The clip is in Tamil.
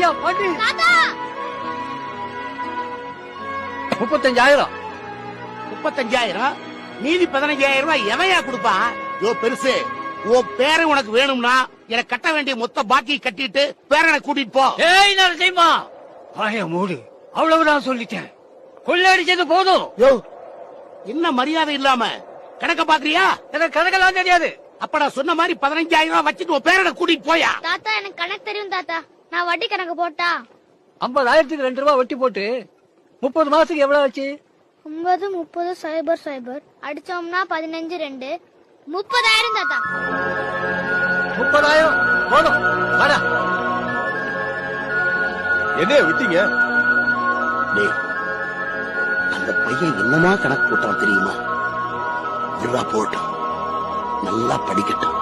ஐயா பாட்டி 35,000. 35,000 மீதி 15,000 ரூபாய் எவையா கொடுப்பான்? யோ பெருசு, உன் பேரை உனக்கு வேணும்னா எனக்கு கட்ட வேண்டிய மொத்த பாக்கி கட்டிட்டு பேரனை கூட்டிட்டு போ. ஏய் நரசிம்மா, வாய மூடு. அவ்வளவுதான் சொல்லிட்டேன். கொள்ளடிச்சது போதும். யோ, என்ன மரியாதை இல்லாம கணக்க பாக்குறியா? எனக்கு கணக்கெல்லாம் தெரியாது. அப்ப நான் சொன்ன மாதிரி 15,000 ரூபாய் வச்சுட்டு உன் பேரனை கூட்டிட்டு போயா. தாத்தா எனக்கு கணக்கு தெரியும் தாத்தா. நான் வட்டி கணக்கு போட்டா 50,000க்கு 2 ரூபாய் வட்டி போட்டு 30 மாசத்துக்கு எவ்வளவு ஆச்சு? 9 30 0 0 அடிச்சோம்னா 15 2 30,000 தாத்தா. 30,000 போதும். வாடா. என்ன விட்டீங்க? டேய், அந்த பையன் என்னமா கணக்கு போட்டான் தெரியுமா? விழா போட்டோம், நல்லா படிக்கட்டும்.